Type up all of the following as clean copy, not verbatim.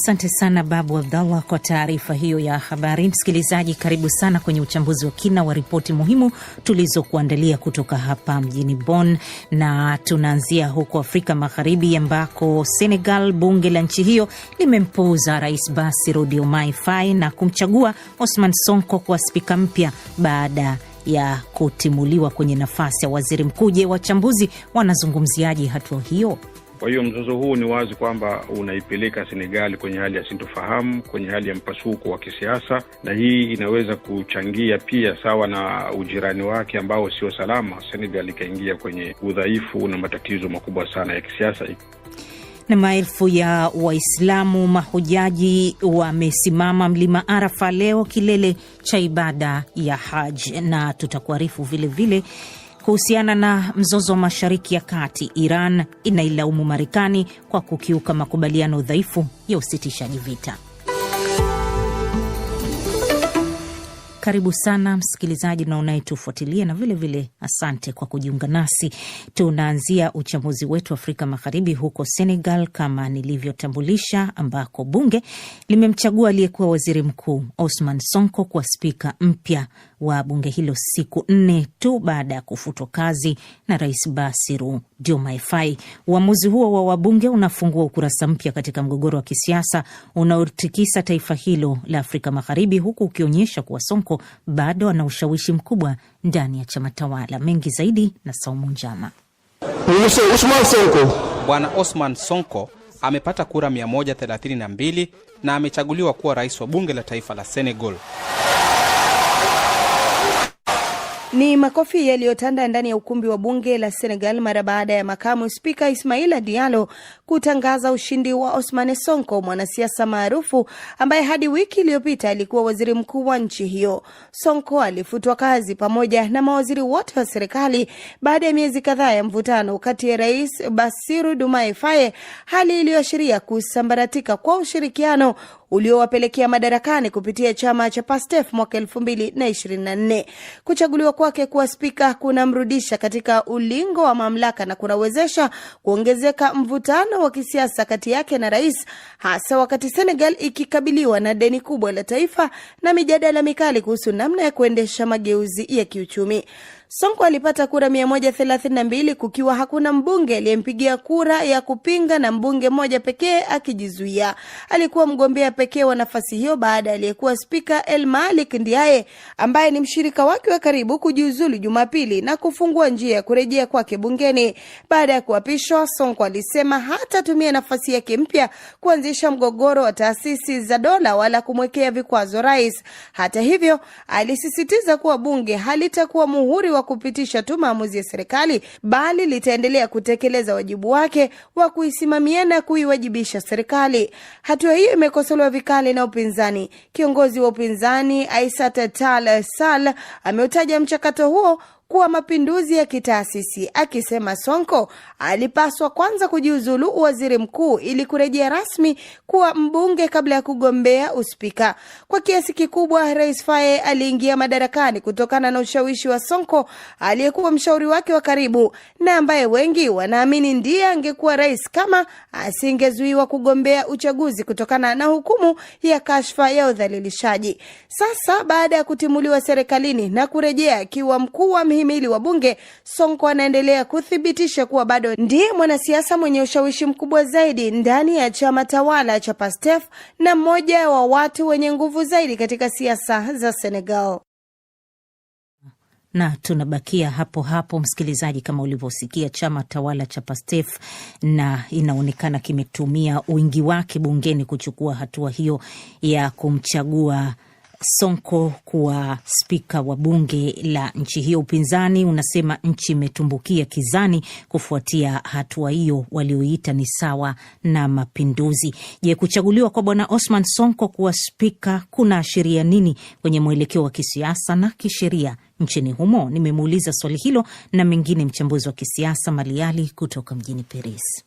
Asante sana Babu Abdallah kwa taarifa hiyo ya habari. Msikilizaji, karibu sana kwenye uchambuzi wa kina wa ripoti muhimu tulizokuandalia kutoka hapa mjini Bonn, na tunaanzia huko Afrika Magharibi ambako Senegal, bunge la nchi hiyo limempuuza Rais Bassirou Diomaye Faye na kumchagua Ousmane Sonko kuwa spika mpya baada ya kutimuliwa kwenye nafasi ya waziri mkuu. Je, wachambuzi wanazungumziaje hatua hiyo? Kwa hiyo mzozo huu ni wazi kwamba unaipeleka Senegal kwenye hali ya sintofahamu, kwenye hali ya mpasuko wa kisiasa, na hii inaweza kuchangia pia sawa na ujirani wake ambao sio salama, Senegal ikaingia kwenye udhaifu na matatizo makubwa sana ya kisiasa. Na maelfu ya Waislamu mahujaji wamesimama mlima Arafa leo, kilele cha ibada ya Hajj, na tutakuarifu vile vile kuhusiana na mzozo wa Mashariki ya Kati. Iran inailaumu Marekani kwa kukiuka makubaliano dhaifu ya usitishaji vita. Karibu sana msikilizaji na unayetufuatilia, na vile vile asante kwa kujiunga nasi. Tunaanzia uchambuzi wetu Afrika Magharibi huko Senegal kama nilivyotambulisha, ambako bunge limemchagua aliyekuwa waziri mkuu Ousmane Sonko kuwa spika mpya wa bunge hilo siku 4 tu baada ya kufutwa kazi na Rais Bassirou Diomaye Faye. Uamuzi huo wa wabunge unafungua ukurasa mpya katika mgogoro wa kisiasa unaotikisa taifa hilo la Afrika Magharibi, huku ukionyesha kuwa Sonko bado ana ushawishi mkubwa ndani ya chama tawala. Mengi zaidi na Saumu Njama. Bwana Ousmane Sonko amepata kura 132 na amechaguliwa kuwa rais wa bunge la taifa la Senegal. Ni makofi yaliyotanda ndani ya ukumbi wa bunge la Senegal mara baada ya makamu spika Ismaila Diallo kutangaza ushindi wa Ousmane Sonko, mwanasiasa maarufu ambaye hadi wiki iliyopita alikuwa waziri mkuu wa nchi hiyo. Sonko alifutwa kazi pamoja na mawaziri wote wa serikali baada ya miezi kadhaa ya mvutano kati ya Rais Bassirou Diomaye Faye, hali iliyoashiria kusambaratika kwa ushirikiano uliowapelekea madarakani kupitia chama cha PASTEF mwaka 2024. Kuchaguliwa kwake kuwa spika kunamrudisha katika ulingo wa mamlaka na kunawezesha kuongezeka mvutano wa kisiasa kati yake na rais, hasa wakati Senegal ikikabiliwa na deni kubwa la taifa na mijadala mikali kuhusu namna ya kuendesha mageuzi ya kiuchumi. Sonko alipata kura 132 kukiwa hakuna mbunge aliyempigia kura ya kupinga na mbunge mmoja pekee akijizuia. Alikuwa mgombea pekee wa nafasi hiyo baada aliyekuwa spika El Malik Ndiaye, ambaye ni mshirika wake wa karibu, kujiuzulu Jumapili na kufungua njia ya kurejea kwake bungeni. Baada ya kuapishwa, Sonko alisema hatatumia nafasi yake mpya kuanzisha mgogoro wa taasisi za dola wala kumwekea vikwazo rais. Hata hivyo, alisisitiza kuwa bunge halitakuwa muhuri wa kupitisha tu maamuzi ya serikali, bali litaendelea kutekeleza wajibu wake wa kuisimamia na kuiwajibisha serikali. Hatua hiyo imekosolewa vikali na upinzani. Kiongozi wa upinzani Aissata Tall Sall ameutaja mchakato huo kuwa mapinduzi ya kitaasisi, akisema Sonko alipaswa kwanza kujiuzulu waziri mkuu ili kurejea rasmi kuwa mbunge kabla ya kugombea uspika. Kwa kiasi kikubwa, Rais Faye aliingia madarakani kutokana na ushawishi wa Sonko, aliyekuwa mshauri wake wa karibu na ambaye wengi wanaamini ndiye angekuwa rais kama asingezuiwa kugombea uchaguzi kutokana na hukumu ya kashfa ya udhalilishaji. Sasa baada ya kutimuliwa serikalini na kurejea akiwa mkuu wa mhimili wa bunge, Sonko anaendelea kuthibitisha kuwa bado ndiye mwanasiasa mwenye ushawishi mkubwa zaidi ndani ya chama tawala cha PASTEF na mmoja wa watu wenye nguvu zaidi katika siasa za Senegal. Na tunabakia hapo hapo msikilizaji, kama ulivyosikia, chama tawala cha PASTEF na inaonekana kimetumia wingi wake bungeni kuchukua hatua hiyo ya kumchagua Sonko kuwa spika wa bunge la nchi hiyo. Upinzani unasema nchi imetumbukia kizani kufuatia hatua hiyo walioita ni sawa na mapinduzi. Je, kuchaguliwa kwa bwana Ousmane Sonko kuwa spika kuna ashiria nini kwenye mwelekeo wa kisiasa na kisheria nchini humo? Nimemuuliza swali hilo na mengine mchambuzi wa kisiasa Maliali kutoka mjini Paris.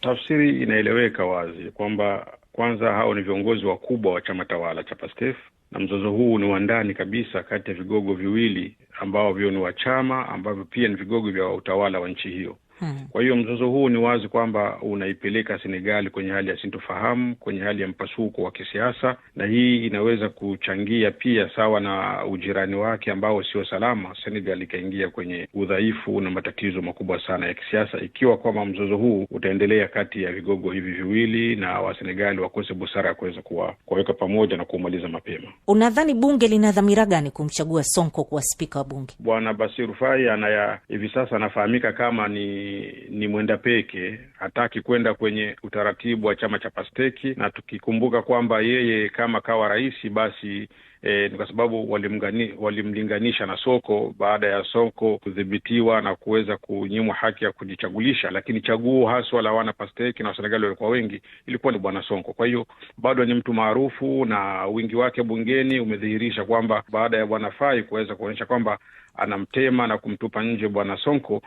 Tafsiri inaeleweka wazi kwamba kwanza hao ni viongozi wakubwa wa chama tawala cha PASTEF, na mzozo huu ni wa ndani kabisa kati ya vigogo viwili ambao vio ni wa chama ambavyo pia ni vigogo vya utawala wa nchi hiyo. Kwa hiyo mzozo huu ni wazi kwamba unaipeleka Senegal kwenye hali ya sintofahamu, kwenye hali ya mpasuko wa kisiasa, na hii inaweza kuchangia pia sawa na ujirani wake ambao sio salama, Senegal ikaingia kwenye udhaifu na matatizo makubwa sana ya kisiasa, ikiwa kwamba mzozo huu utaendelea kati ya vigogo hivi viwili na wa Senegal wakose busara ya kuweza kuwaweka pamoja na kumaliza mapema. Unadhani bunge lina dhamira gani kumchagua Sonko kuwa spika wa bunge? Bwana Bassirou Faye hivi sasa anafahamika kama ni mwenda peke, hataki kwenda kwenye utaratibu wa chama cha Pasteki, na tukikumbuka kwamba yeye kama kawa rais basi ni kwa sababu walimlinganisha na Sonko baada ya Sonko kudhibitiwa na kuweza kunyimwa haki ya kujichagulisha, lakini chaguo haswa la wana Pasteki na Senegal walikuwa wengi ilikuwa ni bwana Sonko. Kwa hiyo bado ni mtu maarufu na wingi wake bungeni umedhihirisha kwamba baada ya bwana Faye kuweza kuonyesha kwamba anamtema na kumtupa nje bwana Sonko,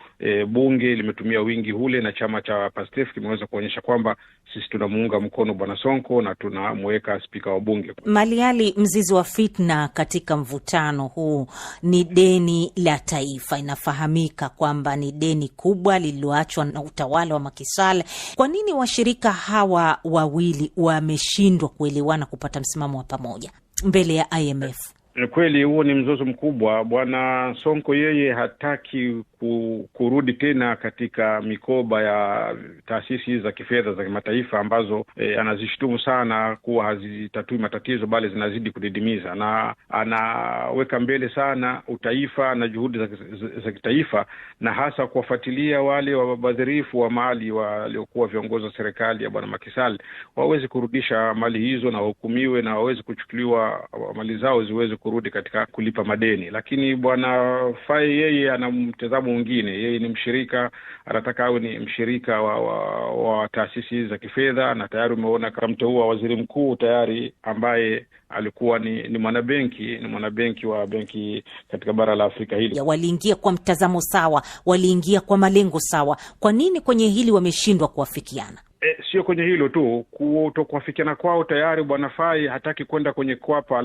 bunge limetumia wingi ule na chama cha Pastef kimeweza kuonyesha kwamba sisi tunamuunga mkono bwana Sonko na tunamweka spika wa bunge. Maliali, mzizi wa fitna katika mvutano huu ni deni la taifa. Inafahamika kwamba ni deni kubwa lililoachwa na utawala wa Macky Sall. Kwa nini washirika hawa wawili wameshindwa kuelewana kupata msimamo wa pamoja mbele ya IMF? Kweli huo ni mzozo mkubwa. Bwana Sonko yeye hataki kurudi tena katika mikoba ya taasisi za kifedha za kimataifa ambazo anazishtumu sana kuwa hazitatui matatizo bali zinazidi kudidimiza, na anaweka mbele sana utaifa na juhudi za kitaifa, na hasa kuwafuatilia wale wabadhirifu wa mali waliokuwa viongozi wa serikali ya bwana Macky Sall waweze kurudisha mali hizo na wahukumiwe na waweze kuchukuliwa mali zao ziweze kurudi katika kulipa madeni. Lakini bwana Faye yeye ana mtazamo mwingine. Yeye ni mshirika, anataka awe ni mshirika wa taasisi za kifedha, na tayari umeona kamteua waziri mkuu tayari ambaye alikuwa ni mwanabenki wa benki katika bara la Afrika hili. Waliingia kwa mtazamo sawa, waliingia kwa malengo sawa. Kwa nini kwenye hili wameshindwa kuafikiana? Sio kwenye hilo tu, kutokuafikiana kwao tayari bwana Faye hataki kwenda kwenye kwapa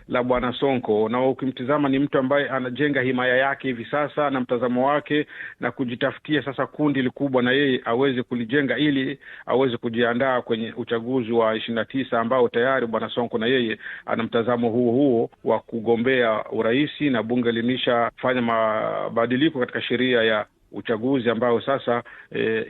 la bwana Sonko, na ukimtizama ni mtu ambaye anajenga himaya yake hivi sasa na mtazamo wake na kujitafutia sasa kundi likubwa na yeye aweze kulijenga ili aweze kujiandaa kwenye uchaguzi wa 29 ambao tayari bwana Sonko na yeye ana mtazamo huo wa kugombea uraisi, na bunge limeshafanya mabadiliko katika sheria ya uchaguzi ambao sasa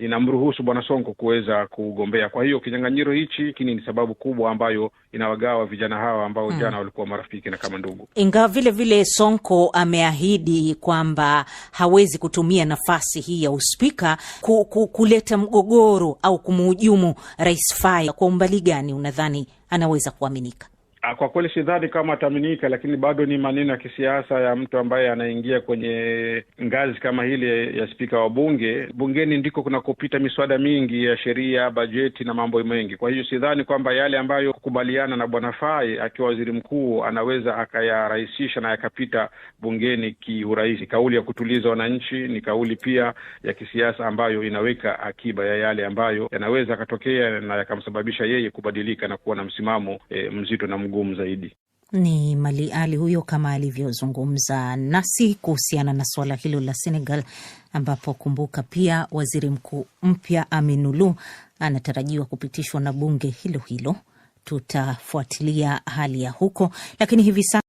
inamruhusu bwana Sonko kuweza kugombea. Kwa hiyo kinyang'anyiro hichi ni sababu kubwa ambayo inawagawa vijana hawa ambao jana walikuwa marafiki na kama ndugu. Ingawa vile vile Sonko ameahidi kwamba hawezi kutumia nafasi hii ya uspika kuleta mgogoro au kumhujumu Rais Faye. Kwa umbali gani unadhani anaweza kuaminika? Kwa kweli sidhani kama ataminika, lakini bado ni maneno ya kisiasa ya mtu ambaye anaingia kwenye ngazi kama hile ya spika wa bunge. Bungeni ndiko kunakopita miswada mingi ya sheria, bajeti na mambo mengi. Kwa hiyo sidhani kwamba yale ambayo kukubaliana na bwana Faye akiwa waziri mkuu anaweza akayarahisisha na yakapita bungeni kiurahisi. Kauli ya kutuliza wananchi ni kauli pia ya kisiasa ambayo inaweka akiba ya yale ambayo yanaweza akatokea na yakamsababisha yeye kubadilika na kuwa na msimamo mzito na mgumu zaidi. Ni Maliali huyo kama alivyozungumza nasi kuhusiana na swala hilo la Senegal, ambapo kumbuka pia waziri mkuu mpya Aminulu anatarajiwa kupitishwa na bunge hilo. Tutafuatilia hali ya huko, lakini hivi sasa